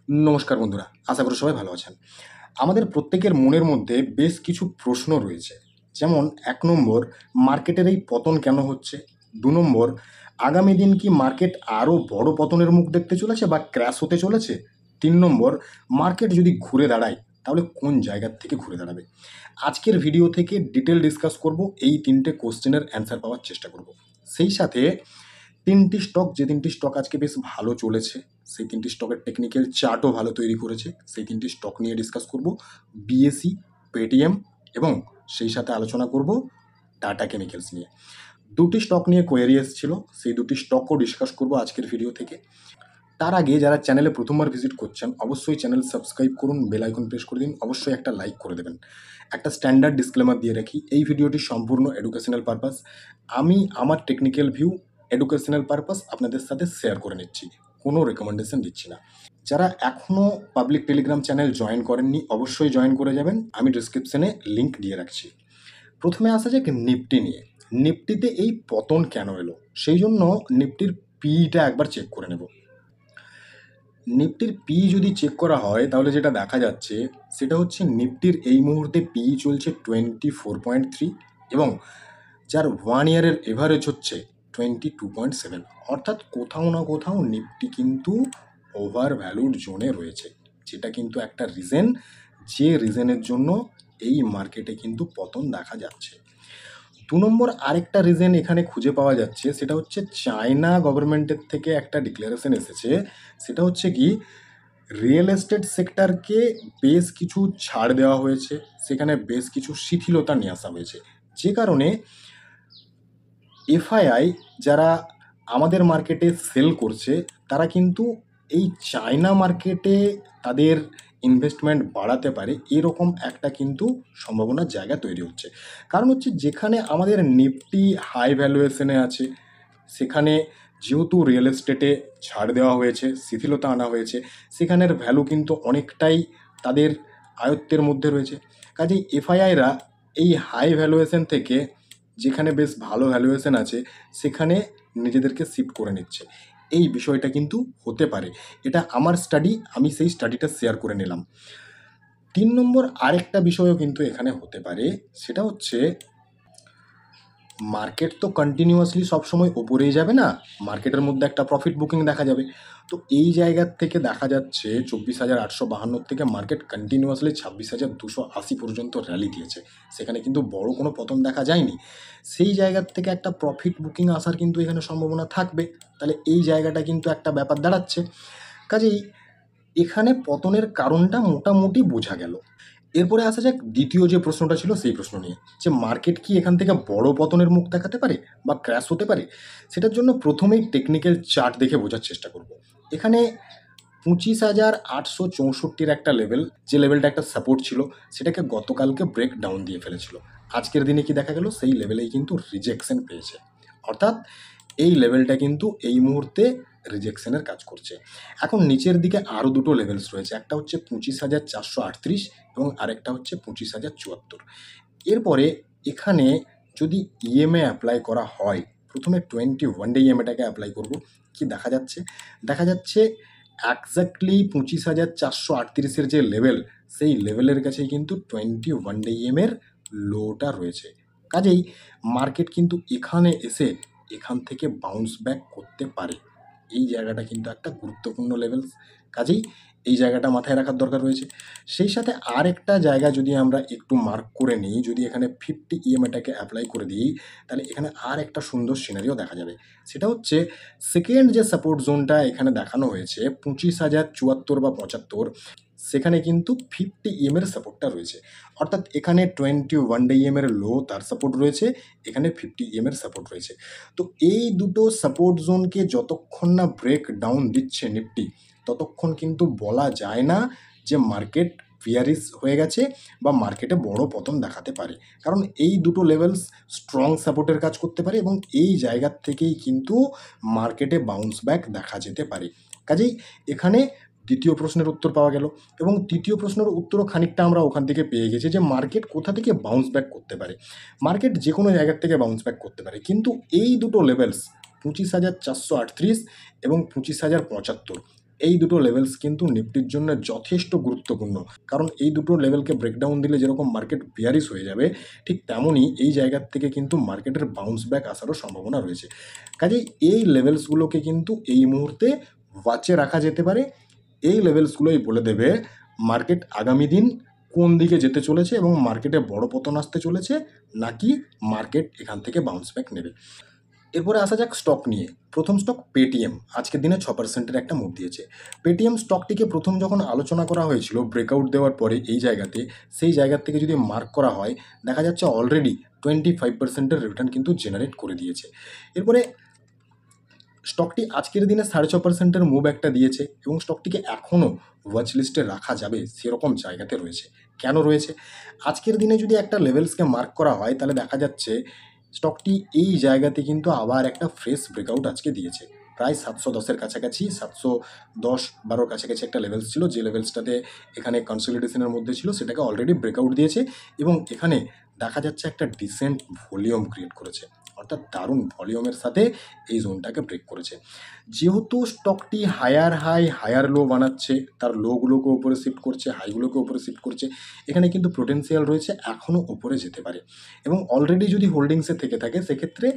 নমস্কার বন্ধুরা, আশা করি সবাই ভালো আছেন। আমাদের প্রত্যেকের মনের মধ্যে বেশ কিছু প্রশ্ন রয়েছে। যেমন ১ নম্বর, মার্কেটের এই পতন কেন হচ্ছে? ২ নম্বর, আগামী দিন কি মার্কেট আরও বড় পতনের মুখ দেখতে চলেছে বা ক্র্যাশ হতে চলেছে? ৩ নম্বর, মার্কেট যদি ঘুরে দাঁড়ায় তাহলে কোন জায়গার থেকে ঘুরে দাঁড়াবে? আজকের ভিডিও থেকে ডিটেল ডিসকাস করব, এই ৩টে কোশ্চেনের অ্যান্সার পাওয়ার চেষ্টা করব। সেই সাথে ৩টি স্টক, যে ৩টি স্টক আজকে বেশ ভালো চলেছে, সেই ৩টি স্টকের টেকনিক্যাল চার্টও ভালো তৈরি করেছে, সেই ৩টি স্টক নিয়ে ডিসকাস করব। বিএসই, পেটিএম এবং সেই সাথে আলোচনা করব টাটা কেমিক্যালস নিয়ে। ২টি স্টক নিয়ে কোয়েরি এসেছিল, সেই ২টি স্টকও ডিসকাস করব আজকের ভিডিও থেকে। তার আগে যারা চ্যানেলে প্রথমবার ভিজিট করছেন অবশ্যই চ্যানেল সাবস্ক্রাইব করুন, বেল আইকন প্রেস করে দিন, অবশ্যই একটা লাইক করে দেবেন। একটা স্ট্যান্ডার্ড ডিসক্লেমার দিয়ে রাখি, এই ভিডিওটি সম্পূর্ণ এডুকেশনাল পারপাস। আমি আমার টেকনিক্যাল ভিউ এডুকেশনাল পারপাস আপনাদের সাথে শেয়ার করে নিচ্ছি, কোনো রেকমেন্ডেশন দিচ্ছি না। যারা এখনও পাবলিক টেলিগ্রাম চ্যানেল জয়েন করেননি অবশ্যই জয়েন করে যাবেন, আমি ডিসক্রিপশনে লিঙ্ক দিয়ে রাখছি। প্রথমে আসা যাক নিফটি নিয়ে। নিফটিতে এই পতন কেন এলো সেই জন্য নিফটির পিটা একবার চেক করে নেব। নিফটির পি যদি চেক করা হয় তাহলে যেটা দেখা যাচ্ছে সেটা হচ্ছে নিফটির এই মুহূর্তে পি চলছে 24.3 এবং যার 1 ইয়ারের এভারেজ হচ্ছে 22.7, অর্থাৎ কোথাও না কোথাও নিফটি কিন্তু ওভার ভ্যালুড জোনে রয়েছে, যেটা কিন্তু একটা রিজন, যে রিজনের জন্য এই মার্কেটে কিন্তু পতন দেখা যাচ্ছে। ২ নম্বর আরেকটা রিজন এখানে খুঁজে পাওয়া যাচ্ছে, সেটা হচ্ছে চায়না গভর্নমেন্টের থেকে একটা ডিক্লারেশন এসেছে, সেটা হচ্ছে কি রিয়েল এস্টেট সেক্টরকে বেশ কিছু ছাড় দেওয়া হয়েছে, সেখানে বেশ কিছু শিথিলতা নিয়ে আসা হয়েছে, যে কারণে এফআইআই যারা আমাদের মার্কেটে সেল করছে তারা কিন্তু এই চায়না মার্কেটে তাদের ইনভেস্টমেন্ট বাড়াতে পারে, এরকম একটা কিন্তু সম্ভাবনার জায়গা তৈরি হচ্ছে। কারণ হচ্ছে যেখানে আমাদের নিফটি হাই ভ্যালুয়েশনে আছে, সেখানে যেহেতু রিয়েল এস্টেটে ছাড় দেওয়া হয়েছে, শিথিলতা আনা হয়েছে, সেখানের ভ্যালু কিন্তু অনেকটাই তাদের আয়ত্তের মধ্যে রয়েছে। কাজেই এফআইআইরা এই হাই ভ্যালুয়েশন থেকে যেখানে বেশ ভালো ভ্যালুয়েশন আছে সেখানে নিজেদেরকে শিফট করে নিচ্ছে। এই বিষয়টা কিন্তু হতে পারে, এটা আমার স্টাডি, আমি সেই স্টাডিটা শেয়ার করে নিলাম। ৩ নম্বর আরেকটা বিষয়ও কিন্তু এখানে হতে পারে, সেটা হচ্ছে মার্কেট তো কন্টিনিউয়াসলি সবসময় ওপরেই যাবে না, মার্কেটের মধ্যে একটা প্রফিট বুকিং দেখা যাবে। তো এই জায়গার থেকে দেখা যাচ্ছে 24,852 থেকে মার্কেট কন্টিনিউয়াসলি 26,280 পর্যন্ত র্যালি দিয়েছে, সেখানে কিন্তু বড় কোনো পতন দেখা যায়নি। সেই জায়গার থেকে একটা প্রফিট বুকিং আসার কিন্তু এখানে সম্ভাবনা থাকবে, তাহলে এই জায়গাটা কিন্তু একটা ব্যাপার দাঁড়াচ্ছে। কাজেই এখানে পতনের কারণটা মোটামুটি বোঝা গেল। এরপরে আসা যাক দ্বিতীয় যে প্রশ্নটা ছিল সেই প্রশ্ন নিয়ে, যে মার্কেট কি এখান থেকে বড় পতনের মুখ দেখাতে পারে বা ক্র্যাশ হতে পারে। সেটার জন্য প্রথমেই টেকনিক্যাল চার্ট দেখে বোঝার চেষ্টা করব। এখানে 25,864 একটা লেভেল, যে লেভেলটা একটা সাপোর্ট ছিল, সেটাকে গতকালকে ব্রেক ডাউন দিয়ে ফেলেছিল। আজকের দিনে কি দেখা গেল, সেই লেভেলেই কিন্তু রিজেকশন পেয়েছে, অর্থাৎ এই লেভেলটা কিন্তু এই মুহূর্তে রিজেকশনের কাজ করছে। এখন নিচের দিকে আরও দুটো লেভেলস রয়েছে, একটা হচ্ছে 25,438 এবং আরেকটা হচ্ছে 25,074। এরপরে এখানে যদি ইএমএ অ্যাপ্লাই করা হয়, প্রথমে 21 ডে ইএমএটাকে অ্যাপ্লাই করব, কি দেখা যাচ্ছে, দেখা যাচ্ছে এক্স্যাক্টলি 25,438-এর যে লেভেল, সেই লেভেলের কাছেই কিন্তু 21 ডে ইএমএর লোটা রয়েছে। কাজেই মার্কেট কিন্তু এখানে এসে এখান থেকে বাউন্স ব্যাক করতে পারে, এই জায়গাটা কিন্তু একটা গুরুত্বপূর্ণ লেভেল, কাজেই এই জায়গাটা মাথায় রাখার দরকার রয়েছে। সেই সাথে আর একটা জায়গা যদি আমরা একটু মার্ক করে নিই, যদি এখানে 50 ইএমএটাকে অ্যাপ্লাই করে দিই, তাহলে এখানে আর একটা সুন্দর সিনারিও দেখা যাবে, সেটা হচ্ছে সেকেন্ড যে সাপোর্ট জোনটা এখানে দেখানো হয়েছে 25,074 বা 75, সেখানে কিন্তু 50 ইএমের সাপোর্টটা রয়েছে, অর্থাৎ এখানে 21 ডে ইএমের লো তার সাপোর্ট রয়েছে, এখানে 50 ইএমের সাপোর্ট রয়েছে। তো এই দুটো সাপোর্ট জোনকে যতক্ষণ না ব্রেক ডাউন দিচ্ছে নিফটি, ততক্ষণ কিন্তু বলা যায় না যে মার্কেট ফিয়ারিস হয়ে গেছে বা মার্কেটে বড় পতন দেখাতে পারে, কারণ এই দুটো লেভেলস স্ট্রং সাপোর্টের কাজ করতে পারে এবং এই জায়গার থেকেই কিন্তু মার্কেটে বাউন্স ব্যাক দেখা যেতে পারে। কাজেই এখানে দ্বিতীয় প্রশ্নের উত্তর পাওয়া গেল, এবং তৃতীয় প্রশ্নের উত্তরও খানিকটা আমরা ওখান থেকে পেয়ে গেছি, যে মার্কেট কোথা থেকে বাউন্স ব্যাক করতে পারে। মার্কেট যে কোনো জায়গার থেকে বাউন্স ব্যাক করতে পারে, কিন্তু এই দুটো লেভেলস 25,438 এবং 25,075, এই দুটো লেভেলস কিন্তু নিফটির জন্য যথেষ্ট গুরুত্বপূর্ণ, কারণ এই দুটো লেভেলকে ব্রেকডাউন দিলে যেরকম মার্কেট বিয়ারিশ হয়ে যাবে, ঠিক তেমনই এই জায়গার থেকে কিন্তু মার্কেটের বাউন্স ব্যাক আসারও সম্ভাবনা রয়েছে। কাজেই এই লেভেলসগুলোকে কিন্তু এই মুহূর্তে ওয়াচে রাখা যেতে পারে। এই লেভেলসগুলোই বলে দেবে মার্কেট আগামী দিন কোন দিকে যেতে চলেছে এবং মার্কেটে বড় পতন আসতে চলেছে নাকি মার্কেট এখান থেকে বাউন্স ব্যাক নেবে। এরপরে আসা যাক স্টক নিয়ে। প্রথম স্টক পেটিএম, আজকের দিনে 6% একটা মুভ দিয়েছে। পেটিএম স্টকটিকে প্রথম যখন আলোচনা করা হয়েছিল ব্রেকআউট দেওয়ার পরে এই জায়গাতে, সেই জায়গার থেকে যদি মার্ক করা হয় দেখা যাচ্ছে অলরেডি 25%-এর রিটার্ন কিন্তু জেনারেট করে দিয়েছে। এরপরে স্টকটি আজকের দিনে 6.5%-এর মুভ একটা দিয়েছে এবং স্টকটিকে এখনও ওয়াচ লিস্টে রাখা যাবে সেরকম জায়গাতে রয়েছে। কেন রয়েছে? আজকের দিনে যদি একটা লেভেলসকে মার্ক করা হয় তাহলে দেখা যাচ্ছে স্টকটি এই জায়গাতে কিন্তু আবার একটা ফ্রেশ ব্রেকআউট আজকে দিয়েছে। প্রায় 710-এর কাছাকাছি, 710-12-র কাছাকাছি একটা লেভেলস ছিল, যে লেভেলসটাতে এখানে কনসলিডেশনের মধ্যে ছিল, সেটাকে অলরেডি ব্রেকআউট দিয়েছে এবং এখানে দেখা যাচ্ছে একটা ডিসেন্ট ভলিউম ক্রিয়েট করেছে, অর্থাৎ দারুণ ভলিউমের সাথে এই জোনটাকে ব্রেক করেছে। যেহেতু স্টকটি হায়ার হাই হায়ার লো বানাচ্ছে, তার লোগুলোকে উপরে শিফট করছে, হাইগুলোকে উপরে শিফট করছে, এখানে কিন্তু পোটেন্সিয়াল রয়েছে এখনও উপরে যেতে পারে এবং অলরেডি যদি হোল্ডিংসে থেকে থাকে সেক্ষেত্রে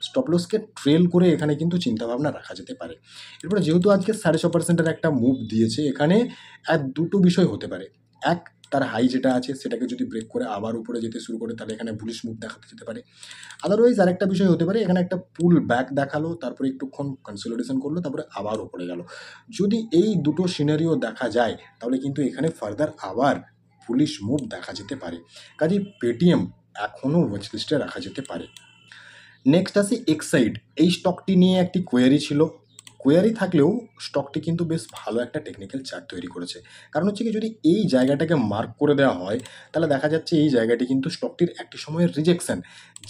স্টপলসকে ট্রেল করে এখানে কিন্তু চিন্তাভাবনা রাখা যেতে পারে। এরপরে যেহেতু আজকে 6.5%-এর একটা মুভ দিয়েছে, এখানে দুটো বিষয় হতে পারে। এক, তার হাই যেটা আছে সেটাকে যদি ব্রেক করে আবার উপরে যেতে শুরু করে তাহলে এখানে বুলিশ মুভ দেখাতে যেতে পারে। আদারওয়াইজ আরেকটা বিষয় হতে পারে, এখানে একটা পুল ব্যাক দেখালো, তারপরে একটুক্ষণ কনসলিডেশন করলো, তারপরে আবার উপরে গেল। যদি এই দুটো সিনারিও দেখা যায় তাহলে কিন্তু এখানে ফার্দার আবার বুলিশ মুভ দেখা যেতে পারে। কাজেই পেটিএম এখনও ওয়াচ লিস্টে রাখা যেতে পারে। নেক্সট আসি এক্সাইড। এই স্টকটি নিয়ে একটি কোয়ারি ছিল। কোয়ারি থাকলেও স্টকটি কিন্তু বেশ ভালো একটা টেকনিক্যাল চার্ট তৈরি করেছে। কারণ হচ্ছে কি, যদি এই জায়গাটাকে মার্ক করে দেওয়া হয় তাহলে দেখা যাচ্ছে এই জায়গাটি কিন্তু স্টকটির একটি সময়ের রিজেকশন,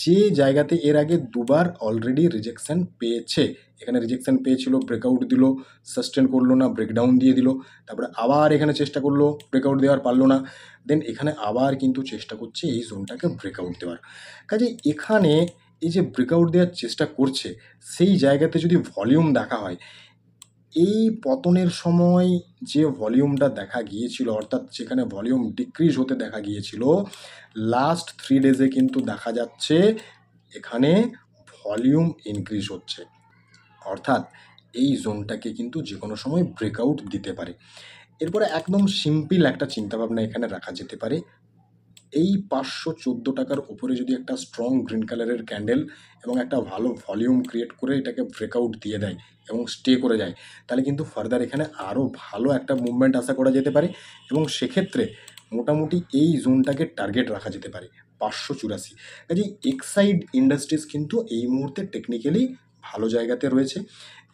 যে জায়গাতে এর আগে দুবার অলরেডি রিজেকশন পেয়েছে। এখানে রিজেকশন পেয়েছিল, ব্রেকআউট দিল, সাস্টেন করলো না, ব্রেকডাউন দিয়ে দিল, তারপরে আবার এখানে চেষ্টা করলো, ব্রেকআউট দেওয়ার পারলো না, দেন এখানে আবার কিন্তু চেষ্টা করছে এই জোনটাকে ব্রেকআউট দেওয়ার। কাজে এখানে এই যে ব্রেকআউট দেওয়ার চেষ্টা করছে সেই জায়গাতে যদি ভলিউম দেখা হয়, এই পতনের সময় যে ভলিউমটা দেখা গিয়েছিল, অর্থাৎ যেখানে ভলিউম ডিক্রিজ হতে দেখা গিয়েছিল, লাস্ট 3 ডেজে কিন্তু দেখা যাচ্ছে এখানে ভলিউম ইনক্রিজ হচ্ছে, অর্থাৎ এই জোনটাকে কিন্তু যে কোনো সময় ব্রেকআউট দিতে পারে। এরপরে একদম সিম্পল একটা চিন্তাভাবনা এখানে রাখা যেতে পারে, এই 514 টাকার উপরে যদি একটা স্ট্রং গ্রিন কালারের ক্যান্ডেল এবং একটা ভালো ভলিউম ক্রিয়েট করে এটাকে ব্রেকআউট দিয়ে দেয় এবং স্টে করে যায়, তাহলে কিন্তু ফার্দার এখানে আরও ভালো একটা মুভমেন্ট আশা করা যেতে পারে এবং সেক্ষেত্রে মোটামুটি এই জোনটাকে টার্গেট রাখা যেতে পারে 584। কাজেই এক্সাইড ইন্ডাস্ট্রিজ কিন্তু এই মুহূর্তে টেকনিক্যালি ভালো জায়গাতে রয়েছে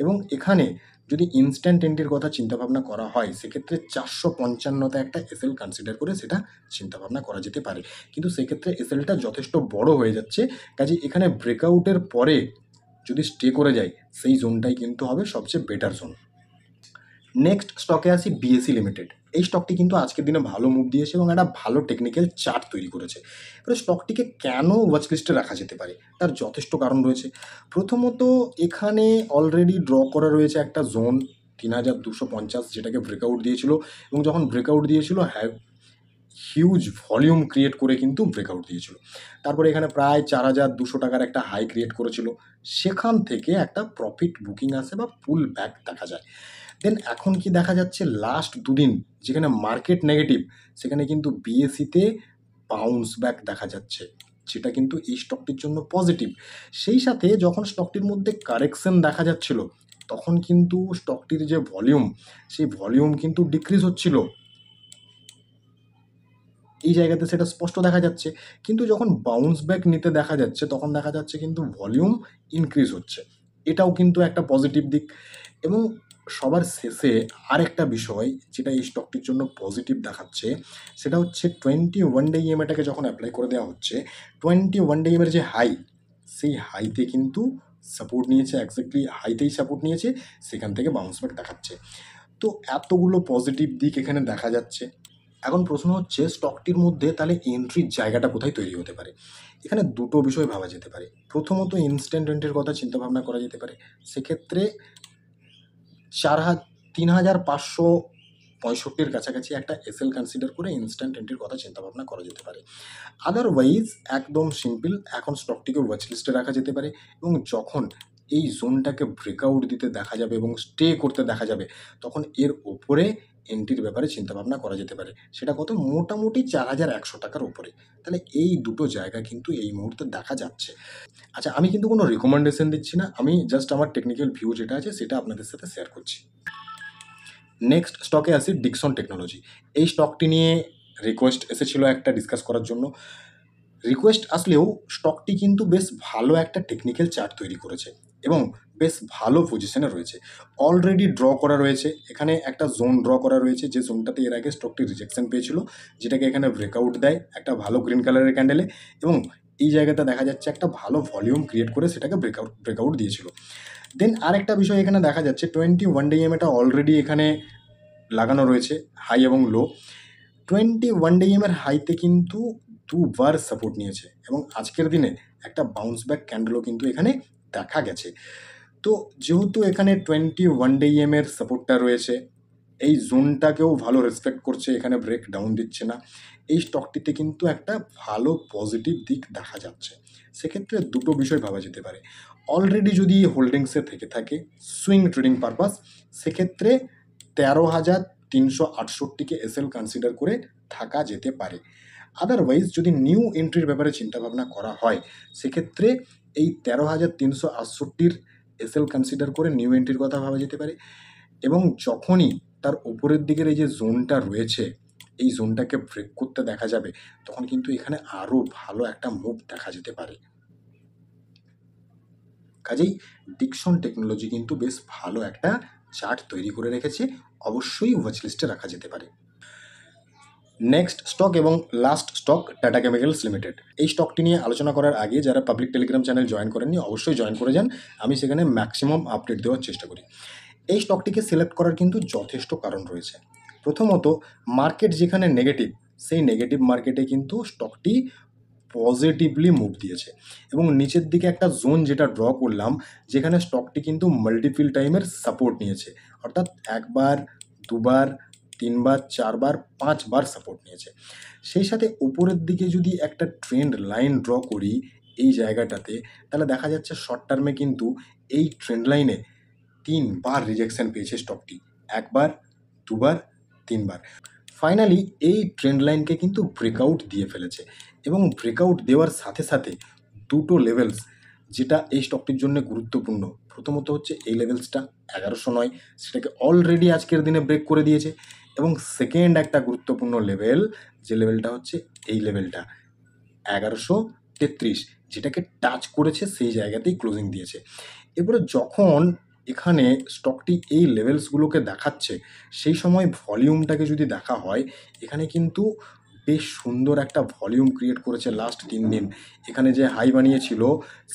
এবং এখানে যদি ইনস্ট্যান্ট এন্ট্রির কথা চিন্তাভাবনা করা হয় সেক্ষেত্রে 455-তে একটা এসএল কনসিডার করে সেটা চিন্তাভাবনা করা যেতে পারে, কিন্তু সেক্ষেত্রে এসএলটা যথেষ্ট বড় হয়ে যাচ্ছে। কাজে এখানে ব্রেকআউটের পরে যদি স্টে করে যায় সেই জোনটাই কিন্তু হবে সবচেয়ে বেটার জোন। নেক্সট স্টকে আসি বিএসসি লিমিটেড। এই স্টকটি কিন্তু আজকের দিনে ভালো মুভ দিয়েছে এবং একটা ভালো টেকনিক্যাল চার্ট তৈরি করেছে। এবার স্টকটিকে কেন ওয়াচ লিস্টে রাখা যেতে পারে তার যথেষ্ট কারণ রয়েছে। প্রথমত এখানে অলরেডি ড্র করা রয়েছে একটা জোন 3250, যেটাকে ব্রেকআউট দিয়েছিল এবং যখন ব্রেকআউট দিয়েছিল হিউজ ভলিউম ক্রিয়েট করে কিন্তু ব্রেকআউট দিয়েছিল। তারপরে এখানে প্রায় 4200 টাকার একটা হাই ক্রিয়েট করেছিল, সেখান থেকে একটা প্রফিট বুকিং আসে বা পুল ব্যাক দেখা যায়। দেন এখন কি দেখা যাচ্ছে, লাস্ট দুদিন যেখানে মার্কেট নেগেটিভ সেখানে কিন্তু বিএসসিতে বাউন্স ব্যাক দেখা যাচ্ছে, যেটা কিন্তু এই স্টকটির জন্য পজিটিভ। সেই সাথে যখন স্টকটির মধ্যে কারেকশন দেখা যাচ্ছিল তখন কিন্তু স্টকটির যে ভলিউম সেই ভলিউম কিন্তু ডিক্রিজ হচ্ছিল, এই জায়গাতে সেটা স্পষ্ট দেখা যাচ্ছে। কিন্তু যখন বাউন্স ব্যাক নিতে দেখা যাচ্ছে তখন দেখা যাচ্ছে কিন্তু ভলিউম ইনক্রিজ হচ্ছে, এটাও কিন্তু একটা পজিটিভ দিক। এবং সবার শেষে আরেকটা বিষয় যেটা এই স্টকটির জন্য পজিটিভ দেখাচ্ছে সেটা হচ্ছে 21 ডে ইএমএটাকে যখন অ্যাপ্লাই করে দেওয়া হচ্ছে, 21 ডে ইএমের যে হাই, সেই হাইতে কিন্তু সাপোর্ট নিয়েছে, এক্স্যাক্টলি হাইতেই সাপোর্ট নিয়েছে, সেখান থেকে বাউন্স ব্যাক দেখাচ্ছে। তো এতগুলো পজিটিভ দিক এখানে দেখা যাচ্ছে। এখন প্রশ্ন হচ্ছে স্টকটির মধ্যে তাহলে এন্ট্রির জায়গাটা কোথায় তৈরি হতে পারে। এখানে দুটো বিষয় ভাবা যেতে পারে। প্রথমত ইনস্ট্যান্ট এন্ট্রির কথা চিন্তাভাবনা করা যেতে পারে, সেক্ষেত্রে 3565 কাছাকাছি একটা এসএল কনসিডার করে ইনস্ট্যান্ট এন্ট্রির কথা চিন্তা ভাবনা করা যেতে পারে। আদারওয়াইজ একদম সিম্পল, এখন স্টকটিকে ওয়াচ লিস্টে রাখা যেতে পারে এবং যখন এই জোনটাকে ব্রেকআউট দিতে দেখা যাবে এবং স্টে করতে দেখা যাবে, তখন এর ওপরে এন্ট্রির ব্যাপারে চিন্তাভাবনা করা যেতে পারে। সেটা কত? মোটামুটি 4100 টাকার উপরে। তাহলে এই দুটো জায়গা কিন্তু এই মুহূর্তে দেখা যাচ্ছে। আচ্ছা, আমি কিন্তু কোনো রিকমেন্ডেশন দিচ্ছি না, আমি জাস্ট আমার টেকনিক্যাল ভিউ যেটা আছে সেটা আপনাদের সাথে শেয়ার করছি। নেক্সট স্টকে আসি ডিকসন টেকনোলজি। এই স্টকটি নিয়ে রিকোয়েস্ট এসেছিল একটা ডিসকাস করার জন্য। রিকোয়েস্ট আসলেও স্টকটি কিন্তু বেশ ভালো একটা টেকনিক্যাল চার্ট তৈরি করেছে এবং বেশ ভালো পজিশনে রয়েছে। অলরেডি ড্র করা রয়েছে, এখানে একটা জোন ড্র করা রয়েছে, যে জোনটাতে এর আগে স্টকটি রিজেকশন পেয়েছিল, যেটাকে এখানে ব্রেকআউট দেয় একটা ভালো গ্রিন কালারের ক্যান্ডেলে, এবং এই জায়গাতে দেখা যাচ্ছে একটা ভালো ভলিউম ক্রিয়েট করে সেটাকে ব্রেকআউট দিয়েছিল। দেন আরেকটা বিষয় এখানে দেখা যাচ্ছে 21 ডে EMA অলরেডি এখানে লাগানো রয়েছে, হাই এবং লো। 21 ডে EMA হাইতে কিন্তু দুবার সাপোর্ট নিয়েছে এবং আজকের দিনে একটা বাউন্স ব্যাক ক্যান্ডেলও কিন্তু এখানে দেখা গেছে। তো যেহেতু এখানে 21 ডে EMA সাপোর্টটা রয়েছে, এই জোনটাকেও ভালো রেসপেক্ট করছে, এখানে ব্রেক ডাউন দিচ্ছে না, এই স্টকটিতে কিন্তু একটা ভালো পজিটিভ দিক দেখা যাচ্ছে। সেক্ষেত্রে দুটো বিষয় ভাবা যেতে পারে। অলরেডি যদি হোল্ডিংসে থেকে থাকে সুইং ট্রেডিং পারপাস, সেক্ষেত্রে 13,368কে এসএল কনসিডার করে থাকা যেতে পারে। আদারওয়াইজ যদি নিউ এন্ট্রির ব্যাপারে চিন্তাভাবনা করা হয়, সেক্ষেত্রে এই 13,368 এসএল কনসিডার করে নিউ এন্ট্রির কথা ভাবা যেতে পারে এবং যখনই তার উপরের দিকের এই যে জোনটা রয়েছে, এই জোনটাকে ব্রেক করতে দেখা যাবে, তখন কিন্তু এখানে আরও ভালো একটা মুভ দেখা যেতে পারে। কাজেই ডিকসন টেকনোলজি কিন্তু বেশ ভালো একটা চার্ট তৈরি করে রেখেছে, অবশ্যই ওয়াচ লিস্টে রাখা যেতে পারে। নেক্সট স্টক এবং last stock tata chemicals limited. এই স্টকটি নিয়ে আলোচনা করার আগে যারা পাবলিক টেলিগ্রাম চ্যানেল জয়েন করেননি, অবশ্যই জয়েন করে যান, আমি সেখানে ম্যাক্সিমাম আপডেট দেওয়ার চেষ্টা করি। এই স্টকটিকে সিলেক্ট করার কিন্তু যথেষ্ট কারণ রয়েছে। প্রথমত, মার্কেট যেখানে নেগেটিভ, সেই নেগেটিভ মার্কেটে কিন্তু স্টকটি পজিটিভলি মুভ দিয়েছে এবং নিচের দিকে একটা জোন যেটা ড্র করলাম, যেখানে স্টকটি কিন্তু মাল্টিপল টাইমের সাপোর্ট নিয়েছে, অর্থাৎ একবার, দুবার, তিনবার, চারবার, পাঁচবার সাপোর্ট নিয়েছে। সেই সাথে উপরের দিকে যদি একটা ট্রেন্ড লাইন ড্র করি এই জায়গাটাতে, তাহলে দেখা যাচ্ছে শর্ট টার্মে কিন্তু এই ট্রেন্ড লাইনে 3বার রিজেকশন পেয়েছে স্টকটি, একবার, দুবার, তিনবার। ফাইনালি এই ট্রেন্ড লাইনকে কিন্তু ব্রেকআউট দিয়ে ফেলেছে এবং ব্রেকআউট দেওয়ার সাথে সাথে দুটো লেভেলস যেটা এই স্টকটির জন্য গুরুত্বপূর্ণ, প্রথমত হচ্ছে এই লেভেলসটা 1109, সেটাকে অলরেডি আজকের দিনে ব্রেক করে দিয়েছে, এবং সেকেন্ড একটা গুরুত্বপূর্ণ লেভেল, যে লেভেলটা হচ্ছে এই লেভেলটা 1133, যেটাকে টাচ করেছে, সেই জায়গাতেই ক্লোজিং দিয়েছে। এবারে যখন এখানে স্টকটি এই লেভেলসগুলোকে দেখাচ্ছে, সেই সময় ভলিউমটাকে যদি দেখা হয়, এখানে কিন্তু বেশ সুন্দর একটা ভলিউম ক্রিয়েট করেছে লাস্ট 3 দিন। এখানে যে হাই বানিয়েছিল,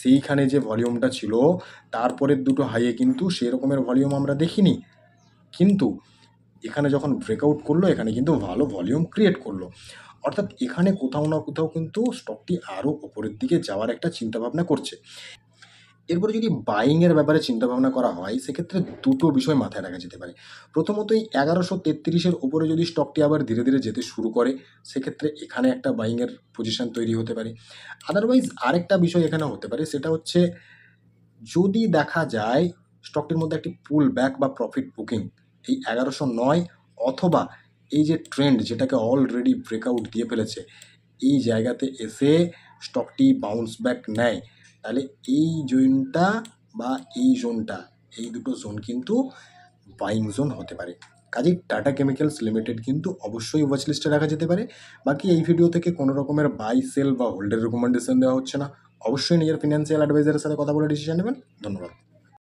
সেইখানে যে ভলিউমটা ছিল, তারপরের দুটো হাইয়ে কিন্তু সেই রকমের ভলিউম আমরা দেখিনি, কিন্তু এখানে যখন ব্রেকআউট করলো, এখানে কিন্তু ভালো ভলিউম ক্রিয়েট করলো, অর্থাৎ এখানে কোথাও না কোথাও কিন্তু স্টকটি আরও ওপরের দিকে যাওয়ার একটা চিন্তাভাবনা করছে। এরপরে যদি বাইংয়ের ব্যাপারে চিন্তাভাবনা করা হয়, সেক্ষেত্রে দুটো বিষয় মাথায় রাখা যেতে পারে। প্রথমত, এই 1133-এর ওপরে যদি স্টকটি আবার ধীরে ধীরে যেতে শুরু করে, সেক্ষেত্রে এখানে একটা বাইংয়ের পজিশন তৈরি হতে পারে। আদারওয়াইজ আরেকটা বিষয় এখানে হতে পারে, সেটা হচ্ছে যদি দেখা যায় স্টকটির মধ্যে একটি পুল ব্যাক বা প্রফিট বুকিং এই 1109 অথবা এই যে ট্রেন্ড যেটাকে অলরেডি ব্রেকআউট দিয়ে ফেলেছে, এই জায়গাতে এসে স্টকটি বাউন্স ব্যাক নেয়, তাহলে এই জোনটা বা এই জোনটা, এই দুটো জোন কিন্তু বাইং জোন হতে পারে। কাজেই টাটা কেমিক্যালস লিমিটেড কিন্তু অবশ্যই ওয়াচ লিস্টে রাখা যেতে পারে। বাকি এই ভিডিও থেকে কোনো রকমের বাই, সেল বা হোল্ডের রেকমেন্ডেশন দেওয়া হচ্ছে না, অবশ্যই নিজের ফিনান্সিয়াল অ্যাডভাইজারের সাথে কথা বলে ডিসিশন নেবেন। ধন্যবাদ।